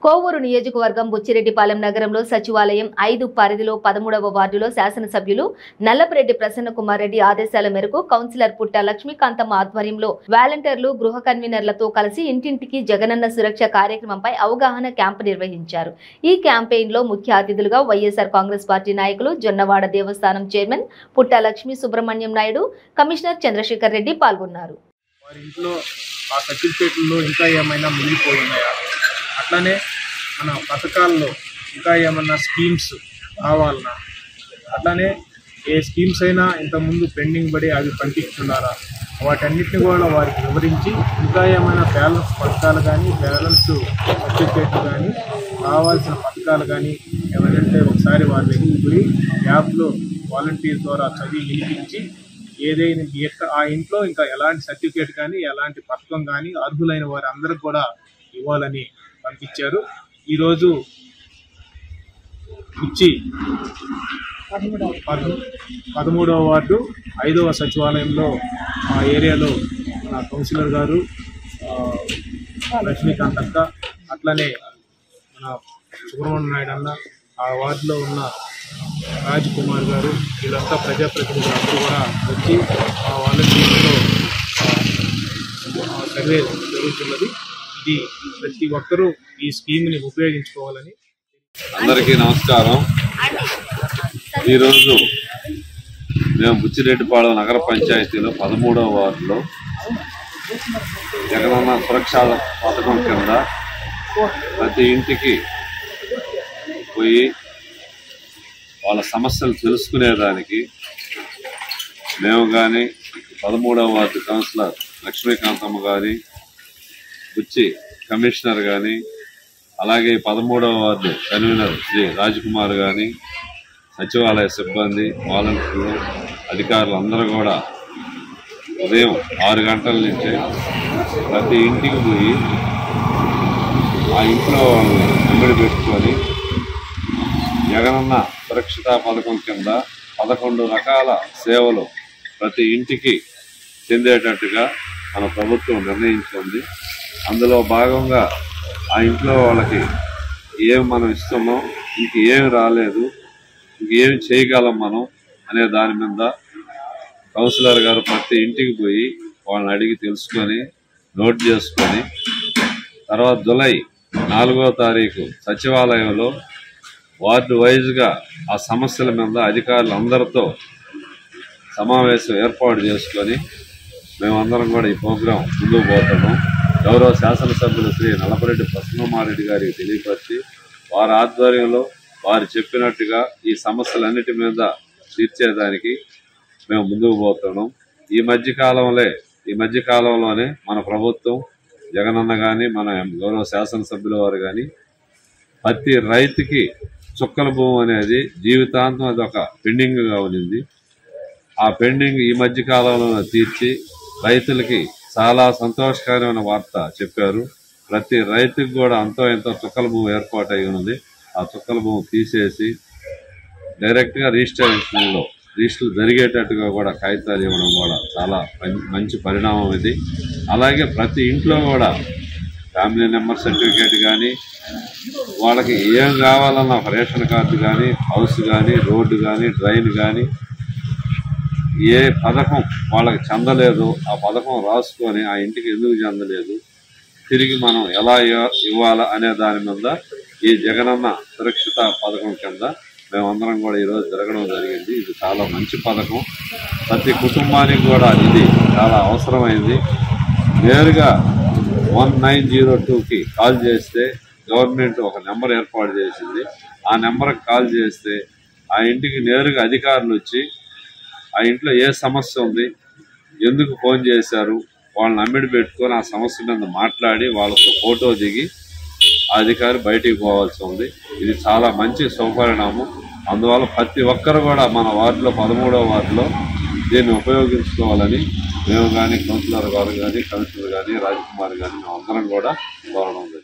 కోవూరు నియోజకవర్గం బుచ్చిరెడ్డిపాలెం నగరంలో సచివాలయం 5 పరిధిలో 13వ వార్డులో శాసనసభ్యులు నల్లపరెడ్డి ప్రసన్న కుమార్ రెడ్డి ఆదేశాల మేరకు కౌన్సిలర్ పుట్ట లక్ష్మీకాంతమ్మ ఆధ్వర్యంలో వాలంటీర్లు గృహ కన్వీనర్లతో కలిసి ఇంటింటికి జగనన్న సురక్ష కార్యక్రమంపై అవగాహన క్యాంపు నిర్వహించారు। ఈ క్యాంపెయిన్ లో ముఖ్య అతిథులుగా వైఎస్ఆర్ కాంగ్రెస్ పార్టీ నాయకులు జొన్నవాడ దేవస్థానం చైర్మన్ పుట్ట లక్ష్మీ సుబ్రహ్మణ్యం నాయుడు, కమిషనర్ చంద్రశేఖర్ రెడ్డి పాల్గొన్నారు। అట్లానే మన పథకాల్లో ఇంకా ఏమన్నా స్కీమ్స్ కావాలన్నా, అట్లానే ఏ స్కీమ్స్ అయినా ఇంతకుముందు పెండింగ్ పడి అవి పంపిస్తున్నారా, వాటన్నిటిని కూడా వారికి వివరించి ఇంకా ఏమైనా బ్యాలెన్స్ పథకాలు కానీ బ్యాలెన్స్ సర్టిఫికేట్లు కానీ కావాల్సిన పథకాలు కానీ ఏమైనా ఒకసారి వారి దగ్గరికి పోయి యాప్లో వాలంటీర్ ద్వారా చదివి వినిపించి ఏదైనా ఆ ఇంట్లో ఇంకా ఎలాంటి సర్టిఫికేట్ కానీ ఎలాంటి పథకం కానీ అర్హులైన వారి అందరికి కూడా ఇవ్వాలని పంపించారు। ఈరోజు ఇచ్చి 13వ వార్డు 5వ సచివాలయంలో ఆ ఏరియాలో మన కౌన్సిలర్ గారు లక్ష్మీకాంత్ అక్క, అట్లనే మన సుబ్రహ్మణ్యం నాయుడు అన్న, ఆ వార్డులో ఉన్న రాజ్ కుమార్ గారు, వీళ్ళంతా ప్రజాప్రతినిధులు అందరూ కూడా వచ్చి ఆ వాలంటీర్లో సర్వే జరుగుతున్నది। ఇది ప్రతి ఒక్కరూ ఈ స్కీమ్ని ఉపయోగించుకోవాలని। అందరికీ నమస్కారం। ఈరోజు మేము బుచ్చిరెడ్డిపాలెం నగర పంచాయతీలో 13వ వార్డులో జగనన్న సురక్ష పథకం కింద ప్రతి ఇంటికి పోయి వాళ్ళ సమస్యలు తెలుసుకునేదానికి మేము కానీ 13వ వార్డు కౌన్సిలర్ లక్ష్మీకాంతమ్మ కానీ, బుచ్చి కమిషనర్ కానీ, అలాగే 13వ వార్డు కన్వీనర్ శ్రీ రాజ్కుమార్ కానీ, సచివాలయ సిబ్బంది, వాలంటీర్లు, అధికారులు అందరూ కూడా ఉదయం 6 గంటల నుంచే ప్రతి ఇంటికి పోయి ఆ ఇంట్లో వాళ్ళని వెంబడి పెట్టుకొని జగనన్న సురక్షిత పథకం కింద 11 రకాల సేవలు ప్రతి ఇంటికి చెందేటట్టుగా మన ప్రభుత్వం నిర్ణయించుకుంది। అందులో భాగంగా ఆ ఇంట్లో వాళ్ళకి ఏం మనం ఇస్తున్నాం, ఇంకేమి రాలేదు, ఇంకేమి చేయగలం మనం అనే దాని మీద కౌన్సిలర్ గారు ప్రతి ఇంటికి పోయి వాళ్ళని అడిగి తెలుసుకొని నోట్ చేసుకొని తర్వాత జూలై 4వ తారీఖు సచివాలయంలో వార్డు వైజ్గా ఆ సమస్యల మీద అధికారులు అందరితో సమావేశం ఏర్పాటు చేసుకొని మేమందరం కూడా ఈ ప్రోగ్రాం ముందుకు పోతున్నాం। గౌరవ శాసనసభ్యులు శ్రీ నల్లపరెడ్డి ప్రసన్న కుమార్ రెడ్డి గారికి తెలియపరిచి వారి ఆధ్వర్యంలో వారు చెప్పినట్టుగా ఈ సమస్యలన్నిటి మీద తీర్చేదానికి మేము ముందుకు పోతున్నాం। ఈ మధ్యకాలంలోనే మన ప్రభుత్వం జగనన్న కానీ మన గౌరవ శాసనసభ్యుల వారు కానీ ప్రతి రైతుకి చుక్కల భూమి అనేది జీవితాంతం అది ఒక పెండింగ్గా ఉన్నింది। ఆ పెండింగ్ ఈ మధ్యకాలంలో తీర్చి రైతులకి చాలా సంతోషకరమైన వార్త చెప్పారు। ప్రతి రైతుకి కూడా అంతో ఎంతో చుక్కల భూమి ఏర్పాటు అయి ఉన్నది। ఆ చుక్కల భూమి తీసేసి డైరెక్ట్గా రిజిస్టర్ జరిగేటట్టుగా కూడా కాగితాలు ఇవ్వడం కూడా చాలా మంచి పరిణామం ఇది। అలాగే ప్రతి ఇంట్లో కూడా ఫ్యామిలీ నెంబర్ సర్టిఫికేట్ కానీ, వాళ్ళకి ఏం కావాలన్నా ఒక రేషన్ కార్డు కానీ, హౌస్ కానీ, రోడ్డు కానీ, డ్రైన్ కానీ, ఏ పథకం వాళ్ళకి చెందలేదు ఆ పథకం రాసుకొని ఆ ఇంటికి ఎందుకు చెందలేదు, తిరిగి మనం ఎలా ఇవ్వాలా అనే దాని మీద ఈ జగనన్న సురక్షిత పథకం కింద మేమందరం కూడా ఈరోజు జరగడం జరిగింది। ఇది చాలా మంచి పథకం, ప్రతి కుటుంబానికి కూడా ఇది చాలా అవసరమైంది। నేరుగా 1902కి కాల్ చేస్తే గవర్నమెంట్ ఒక నెంబర్ ఏర్పాటు చేసింది। ఆ నెంబర్కి కాల్ చేస్తే ఆ ఇంటికి నేరుగా అధికారులు వచ్చి ఆ ఇంట్లో ఏ సమస్య ఉంది, ఎందుకు ఫోన్ చేశారు, వాళ్ళని అమ్మిడి పెట్టుకొని ఆ సమస్య మీద మాట్లాడి వాళ్ళతో ఫోటో దిగి ఆ అధికారి బయటికి పోవాల్సి ఉంది। ఇది చాలా మంచి శుభపరిణామం। అందువల్ల ప్రతి ఒక్కరు కూడా మన వార్డులో 13వ వార్డులో దీన్ని ఉపయోగించుకోవాలని మేము కానీ కౌన్సిలర్ గారు కానీ, కమిషనర్ కానీ, రాజ్కుమార్ కానీ మేము అందరం కూడా కోరడం జరిగింది।